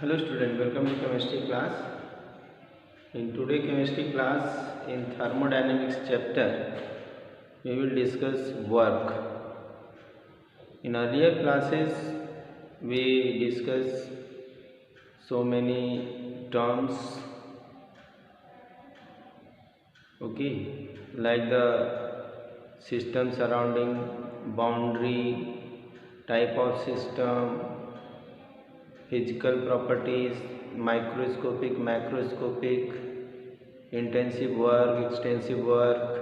Hello student, welcome to chemistry class. In today chemistry class, in thermodynamics chapter, we will discuss work. In earlier classes, we discussed so many terms, okay, like the system surrounding, boundary, type of system, physical properties, microscopic, macroscopic, intensive work, extensive work,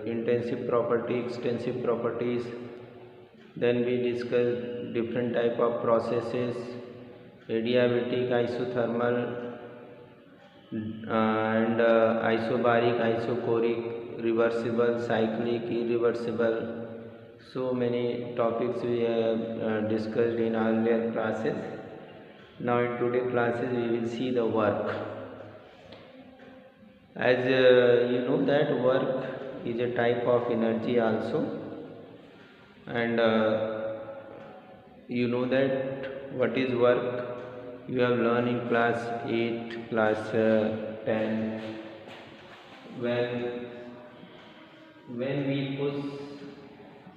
intensive property, extensive properties. Then we discuss different type of processes, adiabatic, isothermal, and isobaric, isochoric, reversible, cyclic, irreversible. So many topics we have discussed in earlier classes. Now in today's classes we will see the work. As you know that work is a type of energy also, and you know that what is work you have learned in class 8, class 10. When we push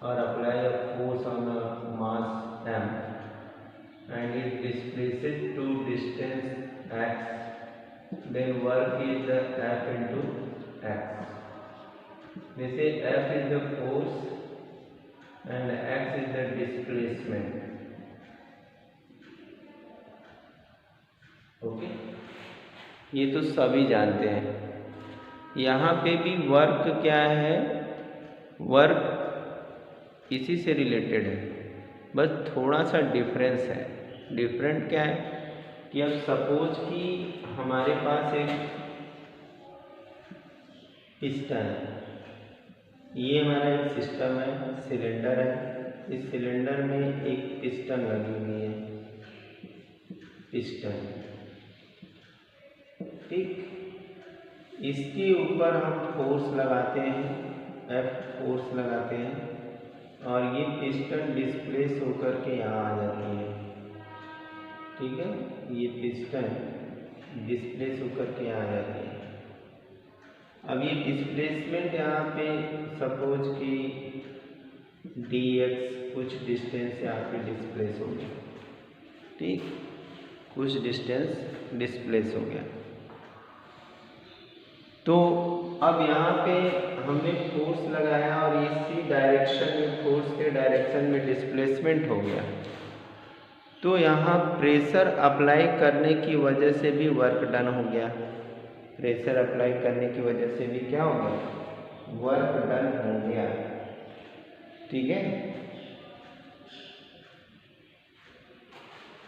or apply a force on a mass m and it displaces to distance x, then work is the F into x. They say F is the force and x is the displacement. Okay, ये तो सभी जानते हैं. यहाँ पे भी work क्या है, वर्क इसी से रिलेटेड है, बस थोड़ा सा डिफरेंस है. डिफरेंट क्या है कि अब सपोज कि हमारे पास एक पिस्टन है, ये हमारा एक सिस्टम है, सिलेंडर है. इस सिलेंडर में एक पिस्टन लगी हुई है, पिस्टन, ठीक. इसके ऊपर हम फोर्स लगाते हैं, F फोर्स लगाते हैं और ये पिस्टन डिस्प्लेस होकर के यहाँ आ जाती है. ठीक है, ये पिस्टन डिस्प्लेस होकर के यहाँ आ जाती है. अब ये डिस्प्लेसमेंट यहाँ पे सपोज कि dx कुछ डिस्टेंस यहाँ पे डिस्प्लेस हो गया, ठीक, कुछ डिस्टेंस डिस्प्लेस हो गया. तो अब यहाँ पे हमने फोर्स लगाया और इसी डायरेक्शन में, फोर्स के डायरेक्शन में डिस्प्लेसमेंट हो गया. तो यहाँ प्रेशर अप्लाई करने की वजह से भी वर्क डन हो गया. प्रेशर अप्लाई करने की वजह से भी क्या हो गया, वर्क डन हो गया. ठीक है,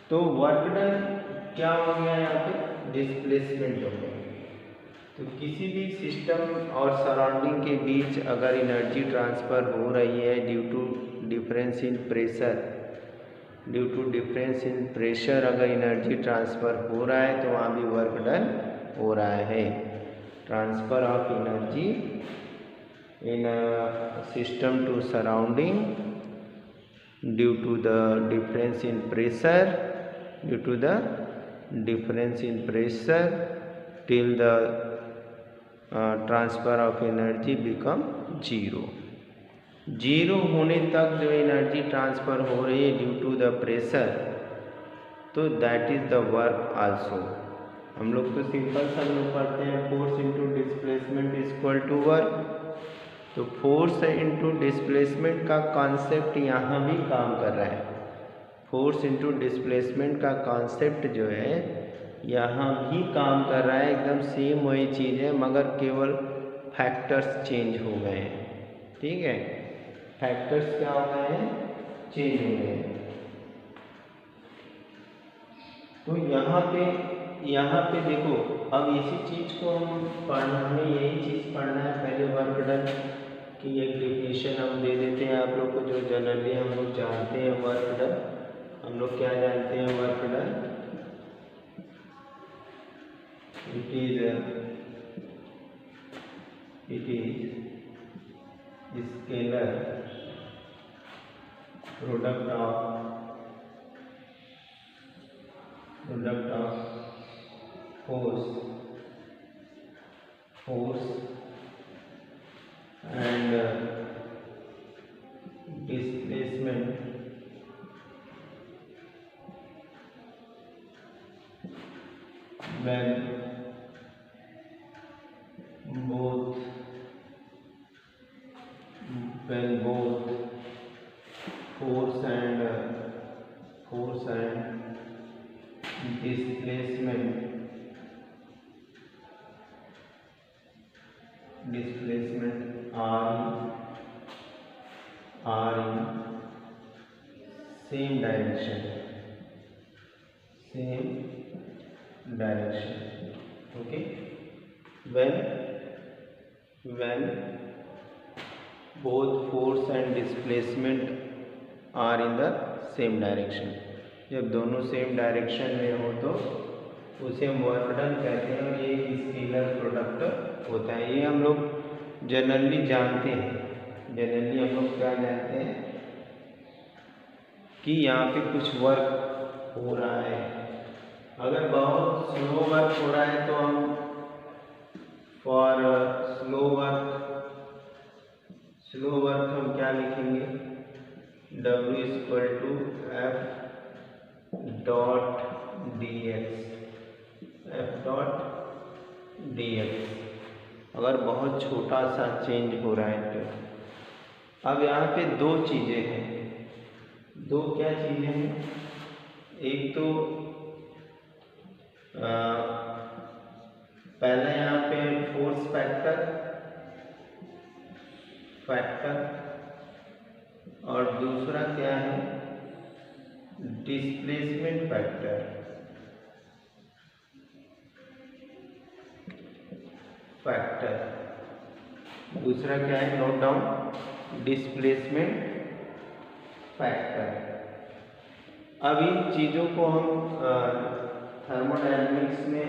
तो वर्क डन क्या हो गया, यहाँ पे डिस्प्लेसमेंट हो गया. तो किसी भी सिस्टम और सराउंडिंग के बीच अगर एनर्जी ट्रांसफ़र हो रही है due to difference in pressure, due to difference in pressure अगर एनर्जी ट्रांसफ़र हो रहा है तो वहाँ भी वर्क डन हो रहा है. Transfer of energy in system to surrounding due to the difference in pressure, due to the difference in pressure till the transfer of energy become zero. Zero होने तक जो एनर्जी ट्रांसफ़र हो रही है due to the pressure, तो that is the work also. हम लोग तो सिंपल सा हम लोग पढ़ते हैं force into displacement is equal to work. तो फोर्स इंटू डिस्प्लेसमेंट का कॉन्सेप्ट यहाँ भी काम कर रहा है. फोर्स इंटू डिस्प्लेसमेंट का कॉन्सेप्ट जो है यहाँ भी काम कर रहा है. एकदम सेम वही चीज़ है, मगर केवल फैक्टर्स चेंज हो गए हैं. ठीक है, फैक्टर्स क्या हो गए हैं, चेंज हो गए हैं. तो यहाँ पे देखो, अब इसी चीज़ को हम पढ़ना, हमें यही चीज़ पढ़ना है. पहले वर्क डन की एक डेफिनेशन हम दे देते हैं आप लोग को, जो जनरली हम लोग जानते हैं. वर्क डन हम लोग क्या जानते हैं, work done it is scalar product of product of force and displacement when both force and displacement are in same direction. Okay, when both force and displacement are in the same direction, जब दोनों same direction में हो तो उसे हम work done कहते हैं और ये स्केलर प्रोडक्ट होता है। ये हम लोग जनरली जानते हैं, जनरली हम लोग क्या जानते हैं कि यहाँ पे कुछ वर्क हो रहा है। अगर बहुत स्लो वर्क हो रहा है तो हम फॉर स्लो वर्क हम क्या लिखेंगे, W = F डॉट dx। अगर बहुत छोटा सा चेंज हो रहा है तो अब यहाँ पे दो चीज़ें हैं, दो क्या चीज़ें हैं, एक तो पहले यहाँ पे फोर्स फैक्टर और दूसरा क्या है, डिस्प्लेसमेंट फैक्टर। दूसरा क्या है, नोट डाउन, डिस्प्लेसमेंट फैक्टर। अब इन चीज़ों को हम थर्मोडायनेमिक्स में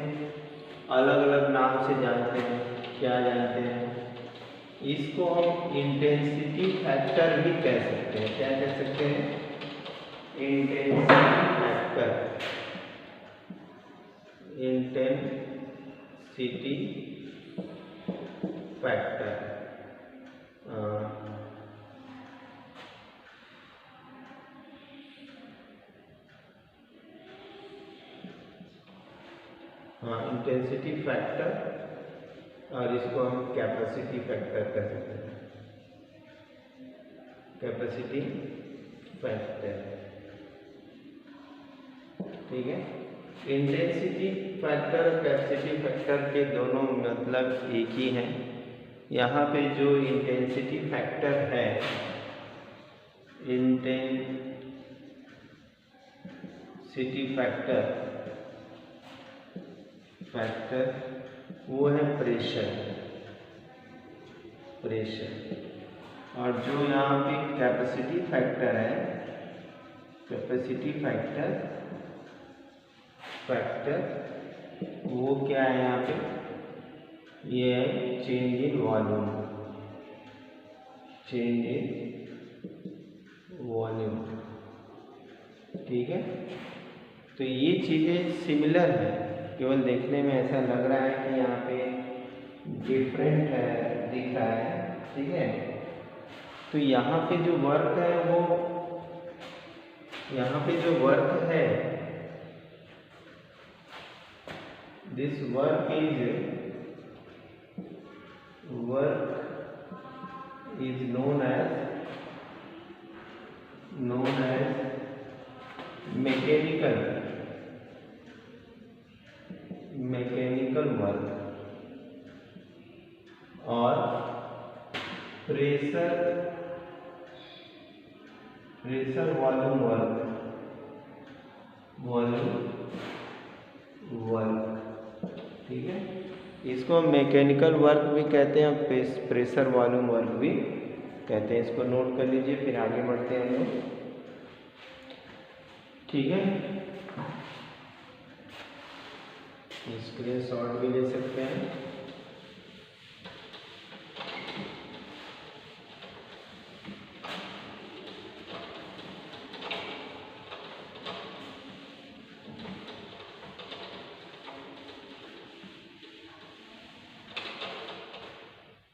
अलग अलग नाम से जानते हैं। क्या जानते हैं, इसको हम इंटेंसिटी फैक्टर भी कह सकते हैं। क्या कह सकते हैं, इंटेंसिटी फैक्टर। इंटेंसिटी फैक्टर, और इसको हम कैपेसिटी फैक्टर कह सकते हैं। कैपेसिटी फैक्टर, ठीक है। इंटेंसिटी फैक्टर और कैपेसिटी फैक्टर के दोनों मतलब एक ही हैं। यहाँ पे जो इंटेंसिटी फैक्टर है, इंटेंसिटी फैक्टर वो है प्रेशर, और जो यहाँ पे कैपेसिटी फैक्टर है, कैपेसिटी फैक्टर वो क्या है यहाँ पे, ये है चेंज इन वॉल्यूम, ठीक है। तो ये चीज़ें सिमिलर है, केवल देखने में ऐसा लग रहा है कि यहाँ पे डिफरेंट है, दिख रहा है, ठीक है। तो यहाँ पे जो वर्क है वो, यहाँ पे जो वर्क है, this work is known as mechanical work, और प्रेशर वॉल्यूम वर्क, ठीक है। इसको हम मैकेनिकल वर्क भी कहते हैं, प्रेशर वॉल्यूम वर्क भी कहते हैं। इसको नोट कर लीजिए, फिर आगे बढ़ते हैं हम लोग, ठीक है। स्क्रीनशॉट भी ले सकते हैं।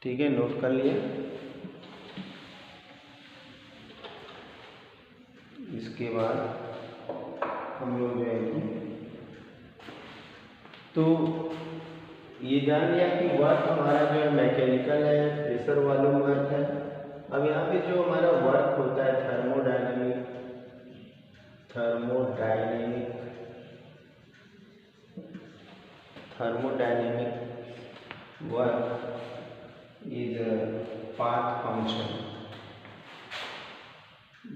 ठीक है, नोट कर लिए। इसके बाद हम लोग जो है तो ये जान लिया कि वर्क हमारा जो है मैकेनिकल है, प्रेशर वॉल्यूम वर्क है। अब यहाँ पे जो हमारा वर्क होता है thermodynamic work is path function.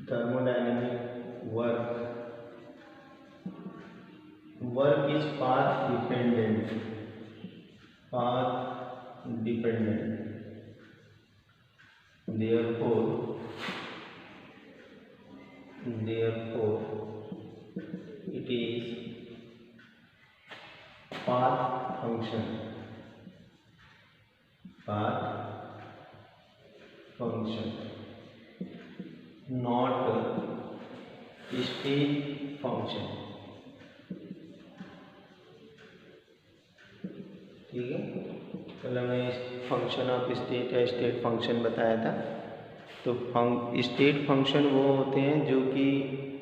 Thermodynamic work is path dependent. Therefore it is path function, not state function। ठीक है, कल हमने फंक्शन ऑफ स्टेट या स्टेट फंक्शन बताया था। तो स्टेट फंक्शन वो होते हैं जो कि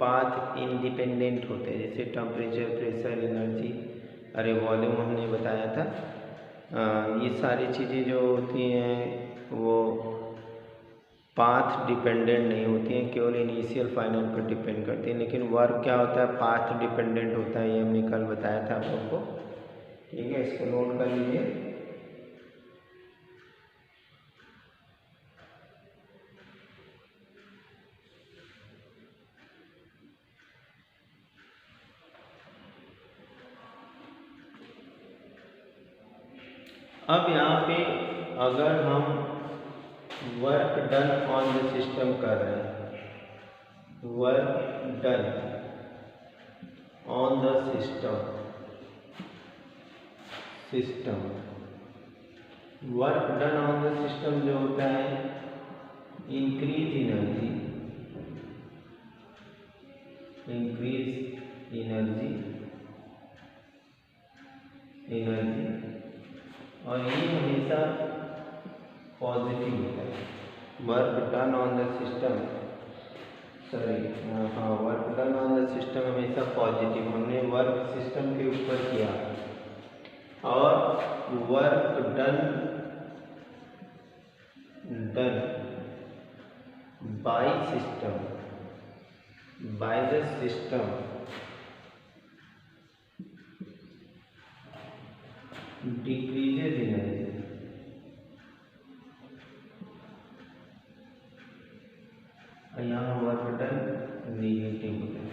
पाथ इंडिपेंडेंट होते हैं, जैसे टेम्परेचर, प्रेशर, एनर्जी, अरे वॉल्यूम हमने बताया था। ये सारी चीज़ें जो होती हैं वो पाथ डिपेंडेंट नहीं होती हैं, केवल इनिशियल फाइनल पर डिपेंड करती हैं। लेकिन वर्क क्या होता है, पाथ डिपेंडेंट होता है, ये हमने कल बताया था आप लोग को। ठीक है, इसको नोट कर लीजिए। अब यहाँ पे अगर हम work done on the system कर रहे हैं, work done on the system work done on the system जो होता है इंक्रीज एनर्जी और ये हमेशा पॉजिटिव होता है। Work done on the system work done on the system हमेशा पॉजिटिव। हमने वर्क सिस्टम के ऊपर किया और work done by the system decreases energy. यहाँ वर्क डन निगेटिव होता है।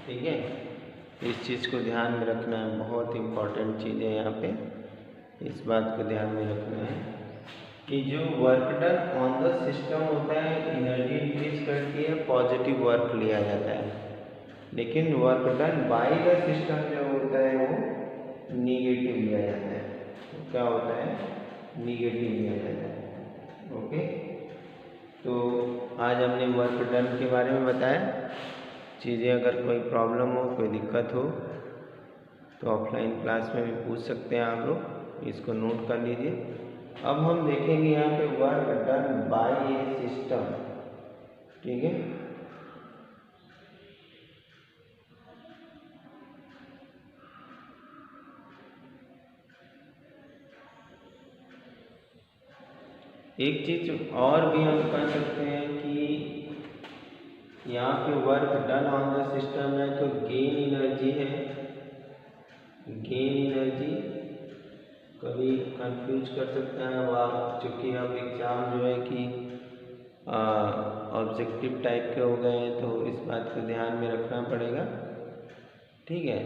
ठीक है, इस चीज़ को ध्यान में रखना है, बहुत इंपॉर्टेंट चीज़ है यहाँ पे। इस बात को ध्यान में रखना है कि जो work done on the system होता है एनर्जी इंक्रीज करती है, पॉजिटिव वर्क लिया जाता है। लेकिन work done by the system जो होता है वो निगेटिव लिया जाता है। तो क्या होता है, निगेटिव लिया जाता है। ओके, तो आज हमने वर्क डन के बारे में बताया। चीज़ें अगर कोई प्रॉब्लम हो, कोई दिक्कत हो तो ऑफलाइन क्लास में भी पूछ सकते हैं आप लोग, इसको नोट कर लीजिए। अब हम देखेंगे यहाँ पे work done by A system. ठीक है, एक चीज और भी हम कर सकते हैं कि यहाँ पे work done on the system है तो गेन एनर्जी है। गेन एनर्जी कभी कंफ्यूज कर सकता है वह, चूँकि अब एग्ज़ाम जो है कि ऑब्जेक्टिव टाइप के हो गए हैं, तो इस बात को ध्यान में रखना पड़ेगा। ठीक है,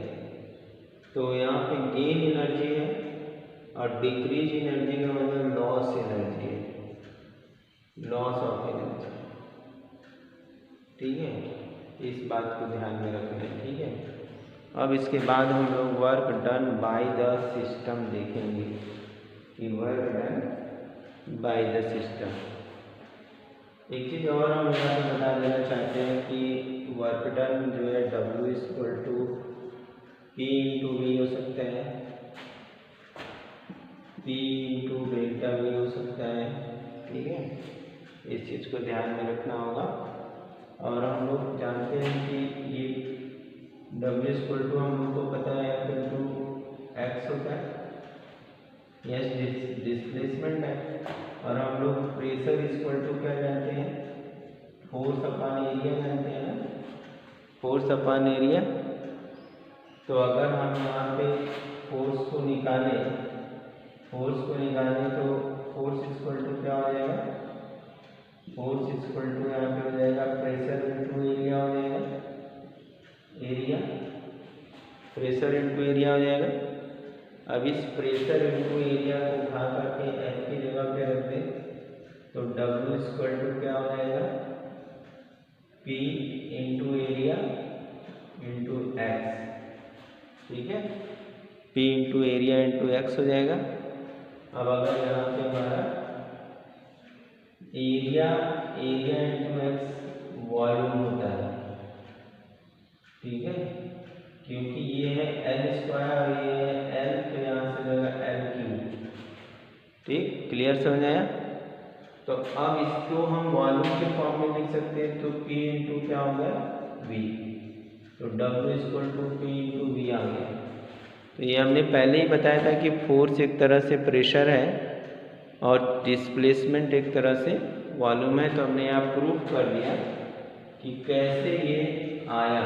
तो यहाँ पे गेन एनर्जी है और डिक्रीज एनर्जी का मतलब लॉस एनर्जी है, लॉस ऑफ एनर्जी। ठीक है, इस बात को ध्यान में रखना है। ठीक है, अब इसके बाद हम लोग work done by the system देखेंगे कि work done by the system. एक चीज़ और हम यहाँ पे बता देना चाहते हैं कि वर्क डन जो है W = P × V हो सकता है, P × डेल्टा वी हो सकता है। ठीक है, इस चीज़ को ध्यान में रखना होगा। और हम लोग जानते हैं कि ये W इक्वल टू हम लोग को पता है F इंटू एक्स होता है, यस डिस्प्लेसमेंट है। और हम लोग प्रेशर इक्वल टू क्या जानते हैं, फोर्स अपॉन एरिया जानते हैं ना, फोर्स अपॉन एरिया। तो अगर हम यहाँ पे फोर्स को निकालें तो फोर्स इक्वल टू क्या हो जाएगा, फोर्स इक्वल टू यहाँ पे हो जाएगा प्रेशर इंटू एरिया हो जाएगा, एरिया प्रेशर इंटू एरिया हो जाएगा। अब इस प्रेशर इंटू एरिया को उठा करके एफ की जगह पे रख दें तो W इक्वल टू क्या हो जाएगा, P into area into x. ठीक है, P into area into x हो जाएगा। अब अगर यहाँ पे हमारा एरिया इंटू एक्स वॉल्यूम होता है, ठीक है, क्योंकि ये है L स्क्वायर और ये है L, तो यहाँ से जाएगा L क्यूब। ठीक, क्लियर समझ आया। तो अब इसको हम वॉल्यूम के फॉर्म में लिख सकते हैं, तो P इंटू क्या हो गया, V, तो W equal to P into V आ गया। तो ये हमने पहले ही बताया था कि फोर्स एक तरह से प्रेशर है और डिस्प्लेसमेंट एक तरह से वॉल्यूम है। तो हमने यहाँ प्रूफ कर दिया कि कैसे ये आया।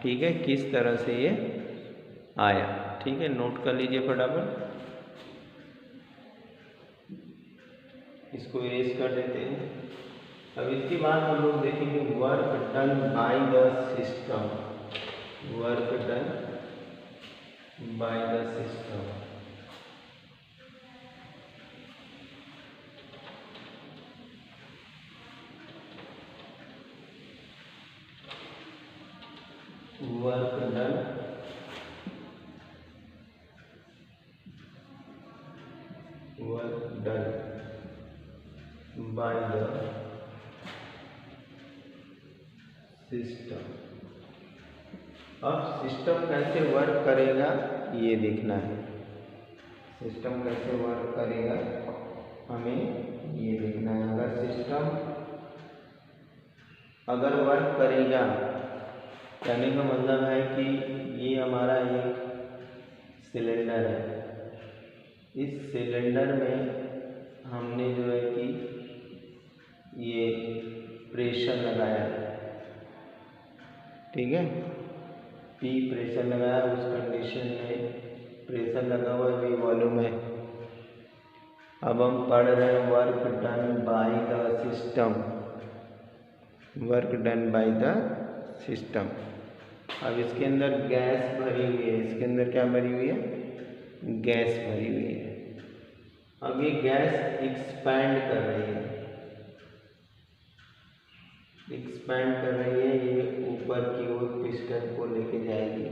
ठीक है, किस तरह से ये आया। ठीक है, नोट कर लीजिए फटाफट, इसको इरेज कर देते हैं। अब इसके बाद हम लोग देखेंगे work done by the system, work done by the system. Work done by the system. अब सिस्टम कैसे वर्क करेगा ये देखना है, सिस्टम कैसे वर्क करेगा हमें ये देखना है। अगर सिस्टम अगर वर्क करेगा, कहने का मतलब है कि ये हमारा एक सिलेंडर है, इस सिलेंडर में हमने जो है कि ये प्रेशर लगाया, ठीक है, P प्रेशर लगाया, उस कंडीशन में प्रेशर लगा हुआ है, वॉल्यूम है। अब हम पढ़ रहे हैं work done by the system, work done by the system. अब इसके अंदर गैस भरी हुई है, इसके अंदर क्या भरी हुई है, गैस भरी हुई है। अब ये गैस एक्सपैंड कर रही है, एक्सपैंड कर रही है, ये ऊपर की ओर पिस्टन को लेके जाएगी।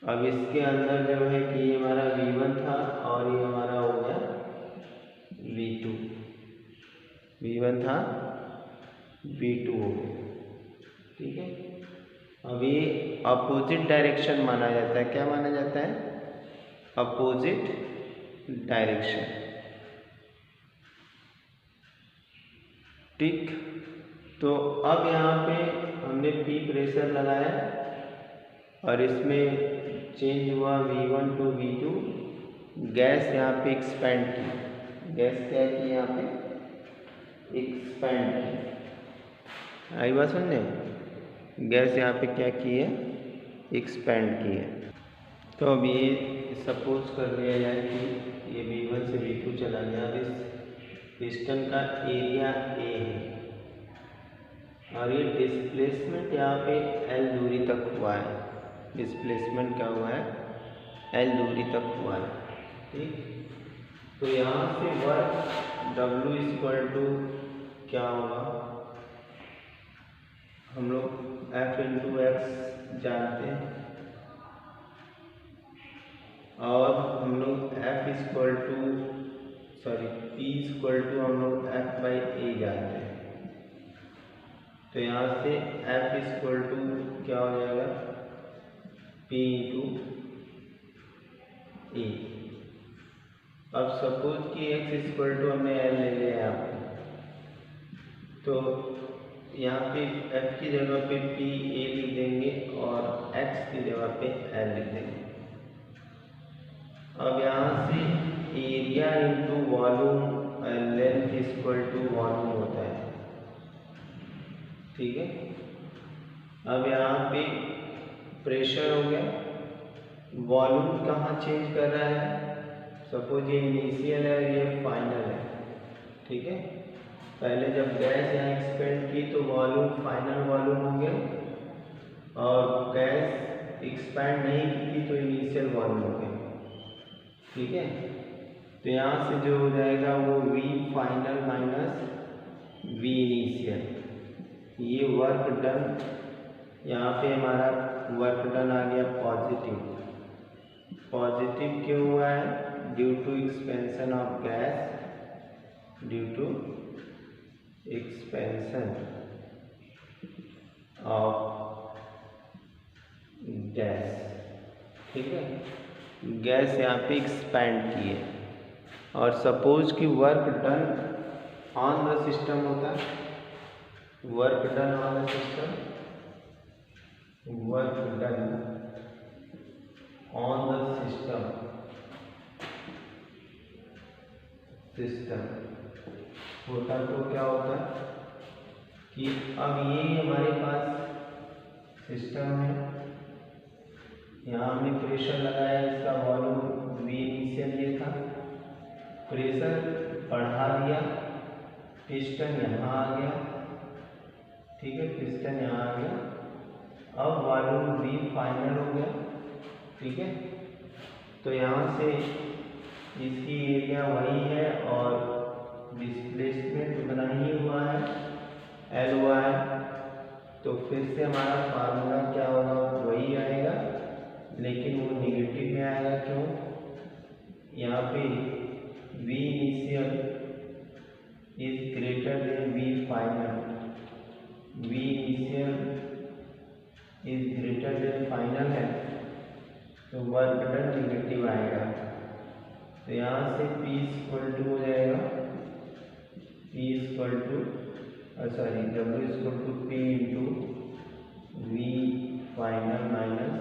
अब इसके अंदर जो है कि ये हमारा V1 था और ये हमारा हो गया V2, V1 था V2 हो गया। ठीक है, अब ये अपोजिट डायरेक्शन माना जाता है, क्या माना जाता है, अपोजिट डायरेक्शन। ठीक, तो अब यहाँ पे हमने P प्रेशर लगाया और इसमें चेंज हुआ V1 टू V2, गैस यहाँ पे एक्सपैंड की, गैस क्या की यहाँ पे एक्सपैंड की। आई बात समझे, गैस यहाँ पे क्या की है, एक्सपैंड की है। तो अब ये सपोज कर लिया जाए कि ये V1 से V2 चला गया। अब इस पिस्टन का एरिया A है और ये डिस्प्लेसमेंट यहाँ पे L दूरी तक हुआ है, डिस्प्लेसमेंट क्या हुआ है, L दूरी तक हुआ है। ठीक, तो यहाँ से वर्क W इक्वल टू क्या होगा, हम लोग F इंटू एक्स जानते हैं और हम लोग F equal to P equal to हम लोग F बाई A जानते हैं। तो यहाँ से F इक्वल टू क्या हो जाएगा, P इंटू A। अब सपोज कि x इक्वल टू हमने l ले लिया यहाँ पे, तो यहाँ पे f की जगह पे p a लिख देंगे और x की जगह पे l लिख देंगे। अब यहाँ से area into volume length equal to volume होता है, ठीक है। अब यहाँ पे प्रेशर हो गया, वॉल्यूम कहाँ चेंज कर रहा है, सपोज ये इनिशियल है ये फाइनल है, ठीक है। पहले जब गैस यहाँ एक्सपेंड की तो वॉल्यूम फाइनल वॉल्यूम हो गया, और गैस एक्सपेंड नहीं की थी तो इनिशियल वॉल्यूम हो गया, ठीक है। तो यहाँ से जो हो जाएगा वो V final minus V initial, ये वर्क डन, यहाँ पे हमारा वर्क डन आ गया पॉजिटिव। पॉजिटिव क्यों हुआ है, due to expansion of gas, due to expansion of gas, ठीक है। गैस यहाँ पे एक्सपैंड की है। और सपोज कि work done on the system होता है, work done on the system, work done on the system होता तो क्या होता है कि अब ये हमारे पास सिस्टम है, यहाँ हमने प्रेशर लगाया, इसका वॉल्यूम V इनिशियल ये था, प्रेशर बढ़ा दिया, पिस्टन यहाँ आ गया, ठीक है, पिस्टन यहाँ आ गया, अब वॉल्यूम V फाइनल हो गया, ठीक है। तो यहाँ से इसकी एरिया वही है और डिस्प्लेसमेंट बना ही हुआ है L हुआ है, तो फिर से हमारा फार्मूला क्या होगा, वही आएगा, लेकिन वो निगेटिव में आएगा। क्यों, यहाँ पे V initial is greater than V final, V initial is greater than final है, तो वर्क डन निगेटिव आएगा। तो यहाँ से P इक्वल टू हो जाएगा, P equal to W equal to P into V final minus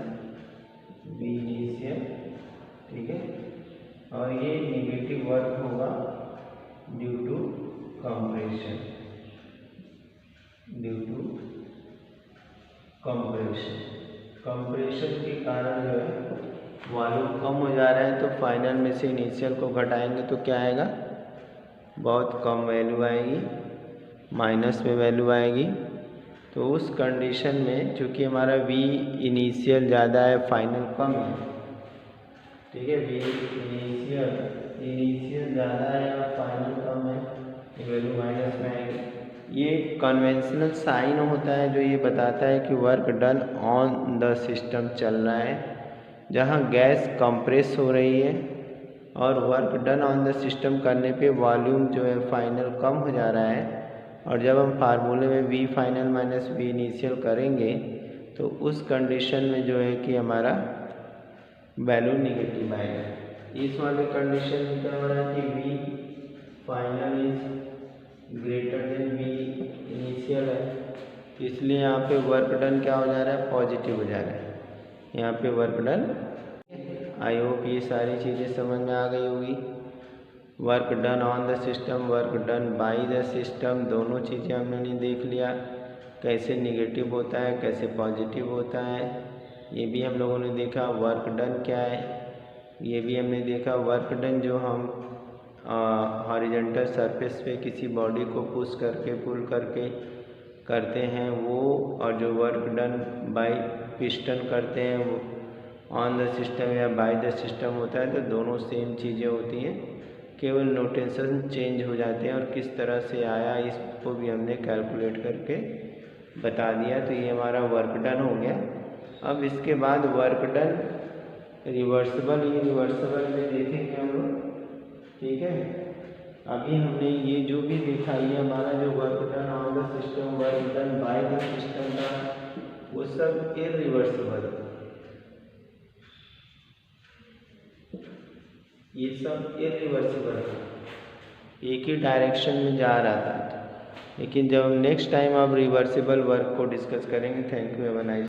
V initial, ठीक है। और ये निगेटिव वर्क होगा due to compression, due to compression के कारण जो है वॉल्यूम कम हो जा रहा है, तो फाइनल में से इनिशियल को घटाएंगे तो क्या आएगा, बहुत कम वैल्यू आएगी, माइनस में वैल्यू आएगी। तो उस कंडीशन में चूँकि हमारा V इनिशियल ज़्यादा है, फाइनल कम है, ठीक है, V इनिशियल ज़्यादा है और फाइनल कम है, वैल्यू माइनस में आएगी। ये कन्वेंशनल साइन होता है जो ये बताता है कि work done on the system चल रहा है, जहाँ गैस कंप्रेस हो रही है और work done on the system करने पे वॉल्यूम जो है फाइनल कम हो जा रहा है। और जब हम फार्मूले में V final minus V initial करेंगे तो उस कंडीशन में जो है कि हमारा वैल्यू निगेटिव आएगा। इस वाले कंडीशन में क्या हो रहा है कि V final is greater than V initial है, इसलिए यहाँ पे वर्क डन क्या हो जा रहा है, पॉजिटिव हो जा रहा है, यहाँ पे वर्क डन। आई होप ये सारी चीज़ें समझ में आ गई होगी। Work done on the system, work done by the system, दोनों चीज़ें हमने देख लिया, कैसे निगेटिव होता है कैसे पॉजिटिव होता है, ये भी हम लोगों ने देखा। वर्क डन क्या है ये भी हमने देखा। वर्क डन जो हम हॉरिजॉन्टल सरफेस पे किसी बॉडी को पुश करके पुल करके करते हैं वो, और जो वर्क डन बाय पिस्टन करते हैं वो ऑन द सिस्टम या बाय द सिस्टम होता है, तो दोनों सेम चीज़ें होती हैं, केवल नोटेशन चेंज हो जाते हैं और किस तरह से आया इसको भी हमने कैलकुलेट करके बता दिया। तो ये हमारा वर्क डन हो गया। अब इसके बाद वर्क डन रिवर्सिबल, ये रिवर्सिबल में देखेंगे हम लोग, ठीक है। अभी हमने ये जो भी देखा, ये हमारा जो work done on the system, work done by the system था, वो सब इरिवर्सिबल। ये सब इरिवर्सिबल था, एक ही डायरेक्शन में जा रहा था। लेकिन जब हम नेक्स्ट टाइम अब रिवर्सिबल वर्क को डिस्कस करेंगे। Thank you, have a nice.